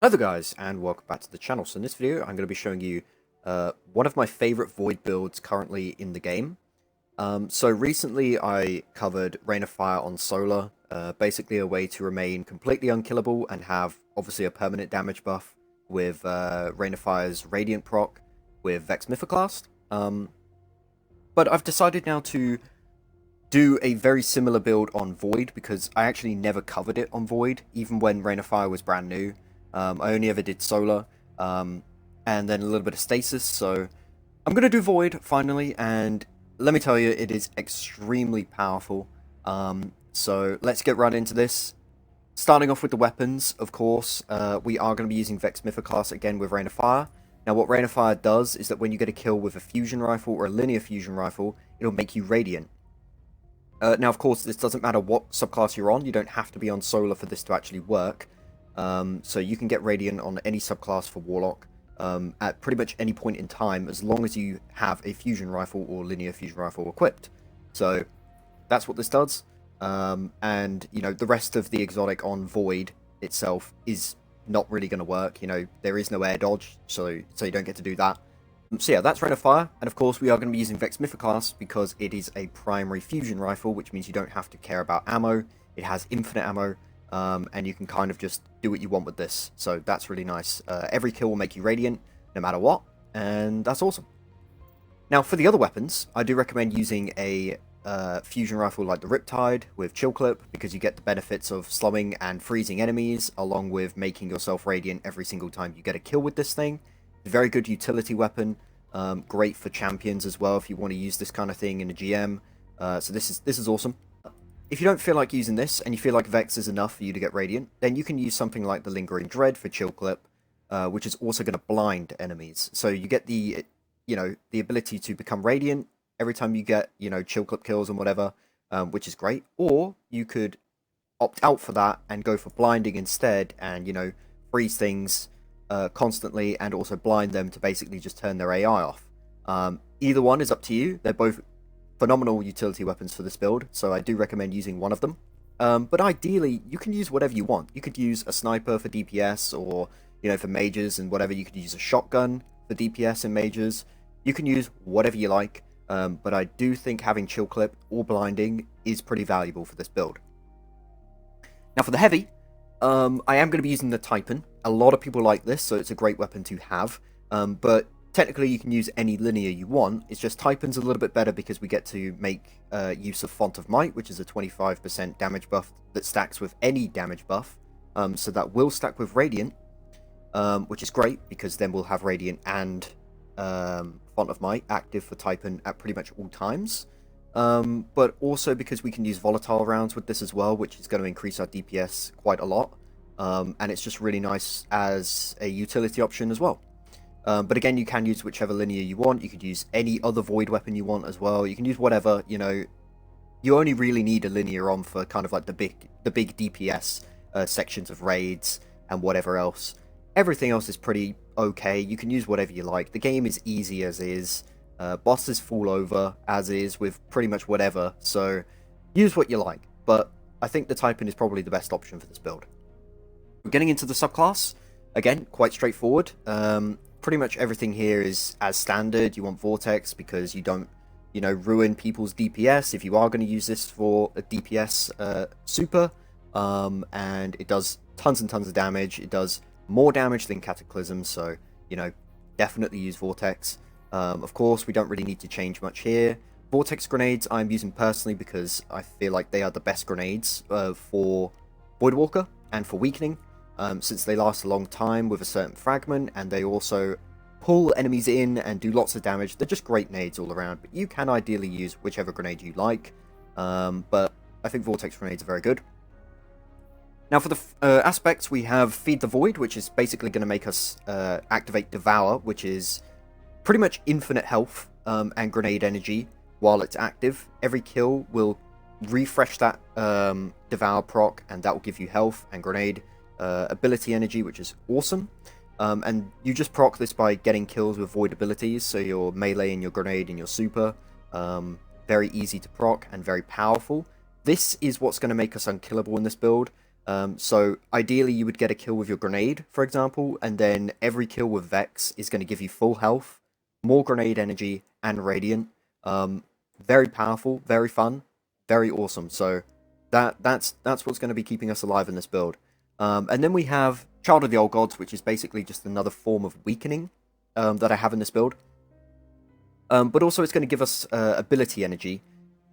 Hi there guys, and welcome back to the channel. So in this video, I'm going to be showing you one of my favorite Void builds currently in the game. So recently I covered Rain of Fire on Solar, basically a way to remain completely unkillable and have obviously a permanent damage buff with Rain of Fire's Radiant proc with Vex Mythoclast. But I've decided now to do a very similar build on Void because I actually never covered it on Void, even when Rain of Fire was brand new. I only ever did Solar, and then a little bit of Stasis, so I'm going to do Void, finally, and let me tell you, it is extremely powerful. So let's get right into this. Starting off with the weapons, of course, we are going to be using Vex Mythoclast again with Rain of Fire. Now what Rain of Fire does is that when you get a kill with a fusion rifle or a linear fusion rifle, it'll make you Radiant. Now, of course, this doesn't matter what subclass you're on, you don't have to be on Solar for this to actually work. So you can get Radiant on any subclass for Warlock at pretty much any point in time, as long as you have a fusion rifle or linear fusion rifle equipped. So that's what this does. And, you know, the rest of the exotic on Void itself is not really going to work. You know, there is no air dodge, so you don't get to do that. So yeah, that's Rain of Fire, and of course we are going to be using Vex Mythoclast because it is a primary fusion rifle, which means you don't have to care about ammo. It has infinite ammo, and you can kind of just do what you want with this, so that's really nice. Every kill will make you Radiant, no matter what, and that's awesome. Now for the other weapons, I do recommend using a fusion rifle like the Riptide with Chill Clip, because you get the benefits of slowing and freezing enemies, along with making yourself Radiant every single time you get a kill with this thing. Very good utility weapon, great for champions as well if you want to use this kind of thing in a GM. So this is awesome. If you don't feel like using this and you feel like Vex is enough for you to get Radiant, then you can use something like the Lingering Dread for Chill Clip, which is also going to blind enemies. So you get the the ability to become Radiant every time you get Chill Clip kills and whatever, which is great. Or you could opt out for that and go for blinding instead, and freeze things constantly and also blind them to basically just turn their AI off. Either one is up to you. They're both phenomenal utility weapons for this build, so I do recommend using one of them. But ideally, you can use whatever you want. You could use a sniper for DPS, or for mages and whatever. You could use a shotgun for DPS and mages. You can use whatever you like, but I do think having Chill Clip or blinding is pretty valuable for this build. Now for the heavy, I am going to be using the Titan. A lot of people like this, so it's a great weapon to have. But technically you can use any linear you want. It's just Titan's a little bit better because we get to make use of Font of Might, which is a 25% damage buff that stacks with any damage buff. So that will stack with Radiant, which is great because then we'll have Radiant and Font of Might active for Titan at pretty much all times. But also because we can use volatile rounds with this as well, which is going to increase our DPS quite a lot. And it's just really nice as a utility option as well. But again, you can use whichever linear you want. You could use any other Void weapon you want as well. You can use whatever, you only really need a linear on for kind of like the big DPS sections of raids and whatever else. Everything else is pretty okay. You can use whatever you like. The game is easy as is. Bosses fall over as is with pretty much whatever. So use what you like. But I think the Titan is probably the best option for this build. Getting into the subclass, again, quite straightforward. Pretty much everything here is as standard. You want Vortex because you don't, ruin people's DPS if you are going to use this for a DPS super. And it does tons and tons of damage. It does more damage than Cataclysm, so, definitely use Vortex. Of course, we don't really need to change much here. Vortex grenades I'm using personally because I feel like they are the best grenades for Voidwalker and for weakening. Since they last a long time with a certain fragment, and they also pull enemies in and do lots of damage. They're just great nades all around, but you can ideally use whichever grenade you like. But I think Vortex grenades are very good. Now for the aspects, we have Feed the Void, which is basically going to make us activate Devour, which is pretty much infinite health and grenade energy while it's active. Every kill will refresh that Devour proc, and that will give you health and grenade ability energy, which is awesome. And you just proc this by getting kills with void abilities, so your melee and your grenade and your super. Very easy to proc and very powerful. This is what's going to make us unkillable in this build. So ideally you would get a kill with your grenade, for example, and then every kill with Vex is going to give you full health, more grenade energy, and radiant. Very powerful, very fun, very awesome. So that's what's going to be keeping us alive in this build. And then we have Child of the Old Gods, which is basically just another form of weakening that I have in this build. But also it's going to give us ability energy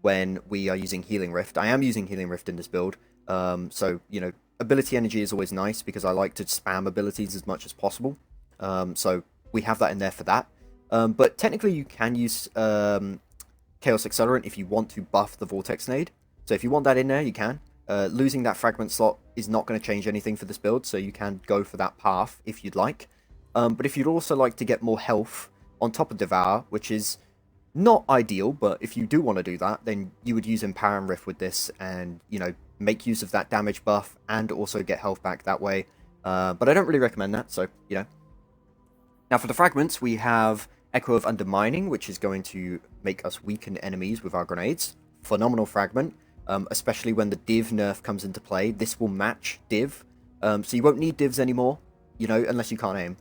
when we are using Healing Rift. I am using Healing Rift in this build. So, you know, ability energy is always nice because I like to spam abilities as much as possible. So we have that in there for that. But technically you can use Chaos Accelerant if you want to buff the Vortex Nade. So if you want that in there, you can. Losing that fragment slot is not going to change anything for this build, so you can go for that path if you'd like. But if you'd also like to get more health on top of Devour, which is not ideal, but if you do want to do that, then you would use Empower and Rift with this and, you know, make use of that damage buff and also get health back that way. But I don't really recommend that, so, you know. Now for the fragments, we have Echo of Undermining, which is going to make us weaken enemies with our grenades. Phenomenal fragment, especially when the Div nerf comes into play. This will match Div, so you won't need Divs anymore, you know, unless you can't aim.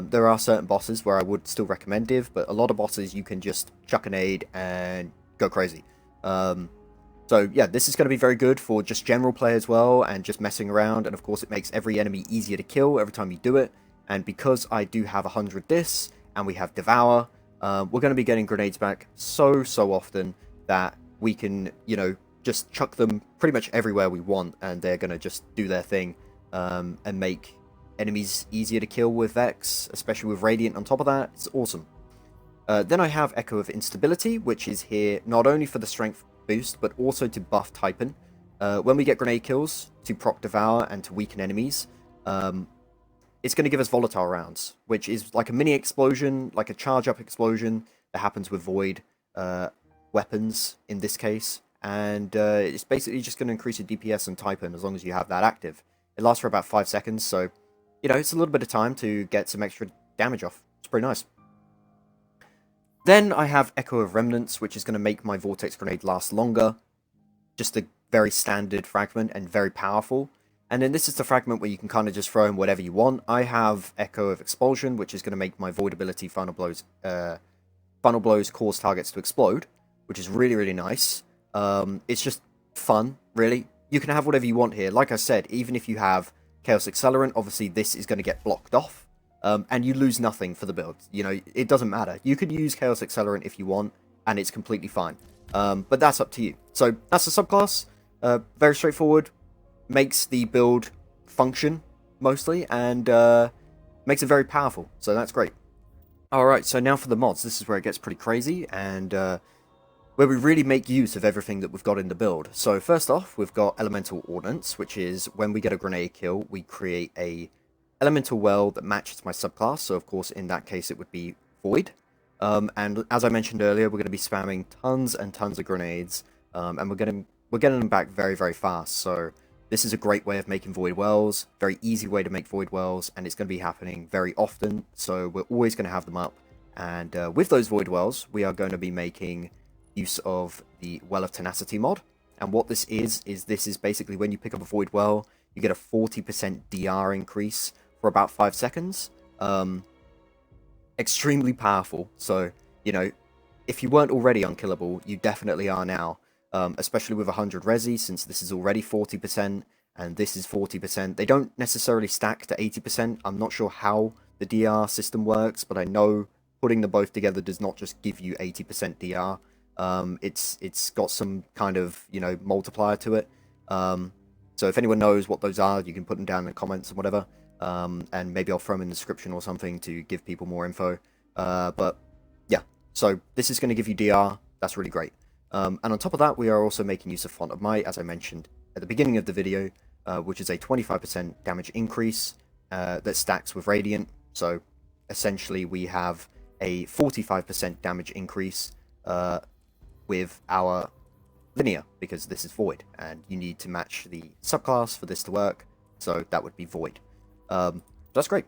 There are certain bosses where I would still recommend Div, but a lot of bosses you can just chuck an aid and go crazy. So yeah, this is going to be very good for just general play as well, and just messing around, and of course it makes every enemy easier to kill every time you do it. And because I do have 100 this, and we have Devour, we're going to be getting grenades back so often that we can, you know, just chuck them pretty much everywhere we want, and they're going to just do their thing, and make enemies easier to kill with Vex, especially with Radiant on top of that. It's awesome. Then I have Echo of Instability, which is here not only for the strength boost, but also to buff Typhon. When we get grenade kills, to proc Devour and to weaken enemies, it's going to give us volatile rounds, which is like a mini explosion, like a charge-up explosion that happens with Void weapons in this case. And it's basically just going to increase your DPS and Typhon as long as you have that active. It lasts for about 5 seconds, so, you know, it's a little bit of time to get some extra damage off. It's pretty nice. Then I have Echo of Remnants, which is going to make my Vortex Grenade last longer. Just a very standard fragment and very powerful. And then this is the fragment where you can kind of just throw in whatever you want. I have Echo of Expulsion, which is going to make my Void ability Final Blows cause targets to explode, which is really nice. It's just fun, really. You can have whatever you want here. Like I said, even if you have Chaos Accelerant, obviously this is going to get blocked off. And you lose nothing for the build. You know, it doesn't matter. You could use Chaos Accelerant if you want, and it's completely fine. But that's up to you. So that's the subclass. Very straightforward. Makes the build function, mostly, and makes it very powerful. So that's great. Alright, so now for the mods. This is where it gets pretty crazy, and where we really make use of everything that we've got in the build. So first off, we've got Elemental Ordnance, which is when we get a grenade kill, we create a Elemental Well that matches my subclass. So of course, in that case, it would be Void. And as I mentioned earlier, we're going to be spamming tons and tons of grenades, and we're getting them back very fast. So this is a great way of making Void Wells, very easy way to make Void Wells, and it's going to be happening very often, so we're always going to have them up. And with those Void Wells, we are going to be making use of the Well of Tenacity mod. And what this is this is basically when you pick up a Void Well, you get a 40% DR increase for about 5 seconds. Extremely powerful, so, you know, if you weren't already unkillable, you definitely are now. Especially with 100 resi, since this is already 40% and this is 40%. They don't necessarily stack to 80%. I'm not sure how the DR system works, but I know putting them both together does not just give you 80% DR. It's got some kind of, you know, multiplier to it. So if anyone knows what those are, you can put them down in the comments and whatever. And maybe I'll throw them in the description or something to give people more info. But yeah, so this is going to give you DR. That's really great. And on top of that, we are also making use of Font of Might, as I mentioned at the beginning of the video, which is a 25% damage increase that stacks with Radiant. So essentially we have a 45% damage increase with our linear, because this is Void, and you need to match the subclass for this to work, so that would be Void. That's great.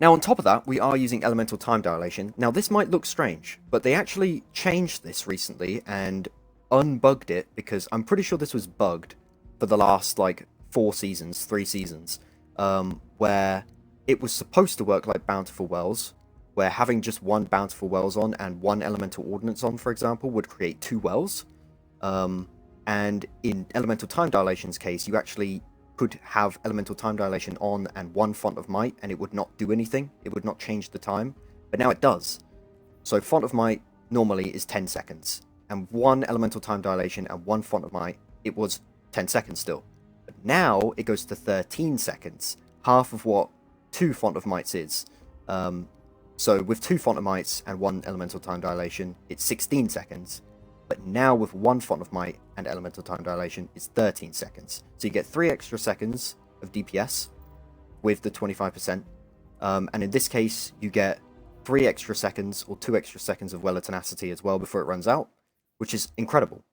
Now, on top of that, we are using Elemental Time Dilation. Now, this might look strange, but they actually changed this recently and unbugged it, because I'm pretty sure this was bugged for the last, like, 4 seasons, 3 seasons, where it was supposed to work like Bountiful Wells, where having just one Bountiful Wells on and one Elemental Ordnance on, for example, would create 2 wells. And in Elemental Time Dilation's case, you actually could have Elemental Time Dilation on and 1 Font of Might, and it would not do anything. It would not change the time, but now it does. So Font of Might normally is 10 seconds, and 1 Elemental Time Dilation and 1 Font of Might, it was 10 seconds still. But now it goes to 13 seconds, half of what 2 Font of Mights is. So with 2 Font of Mights and 1 Elemental Time Dilation, it's 16 seconds. But now with 1 Font of Might and Elemental Time Dilation, it's 13 seconds. So you get 3 extra seconds of DPS with the 25%. And in this case, you get 3 extra seconds or 2 extra seconds of Well of Tenacity as well before it runs out, which is incredible.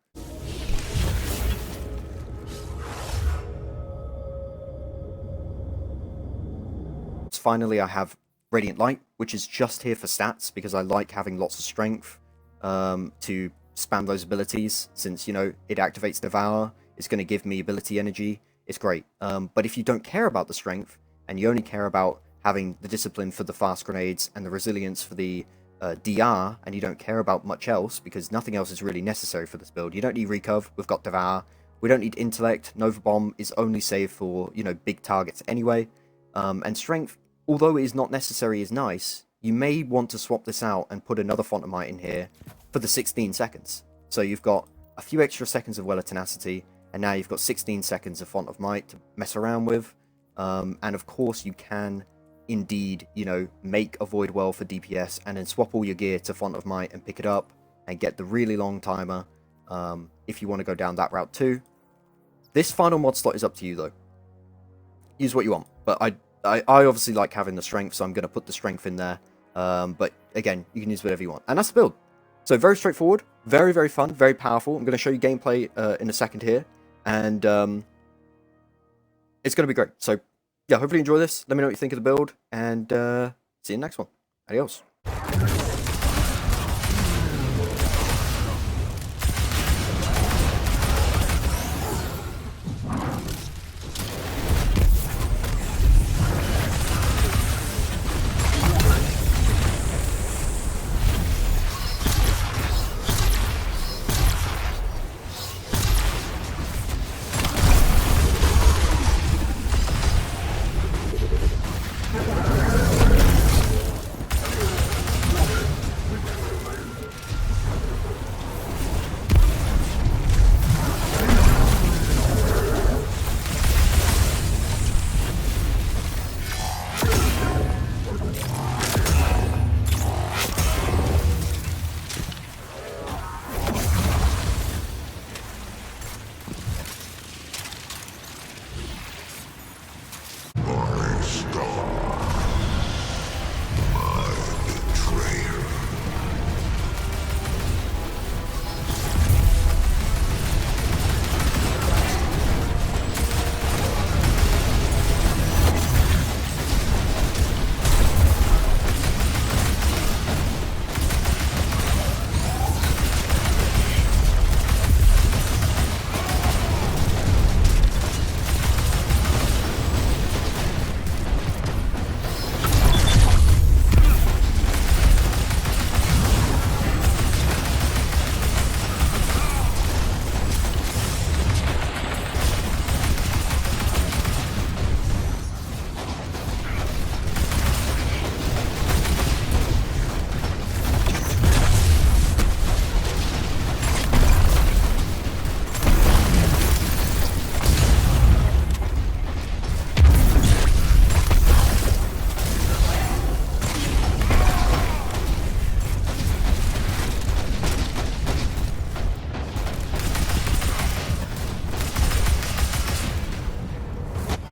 Finally, I have Radiant Light, which is just here for stats because I like having lots of strength to spam those abilities, since, you know, it activates Devour, it's going to give me ability energy, it's great. But if you don't care about the strength, and you only care about having the discipline for the fast grenades and the resilience for the DR, and you don't care about much else, because nothing else is really necessary for this build. You don't need Recov, we've got Devour, we don't need Intellect, Nova Bomb is only saved for, you know, big targets anyway, and Strength, although it is not necessary, is nice. You may want to swap this out and put another Font of Might in here for the 16 seconds. So you've got a few extra seconds of Well of Tenacity, and now you've got 16 seconds of Font of Might to mess around with. And of course you can indeed, you know, make a Void Well for DPS, and then swap all your gear to Font of Might and pick it up, and get the really long timer, if you want to go down that route too. This final mod slot is up to you though. Use what you want, but I obviously like having the strength, so I'm going to put the strength in there. But again, you can use whatever you want. And that's the build. So very straightforward, very, very fun, very powerful. I'm going to show you gameplay in a second here. And it's going to be great. So yeah, hopefully you enjoy this. Let me know what you think of the build. And see you in the next one. Adios.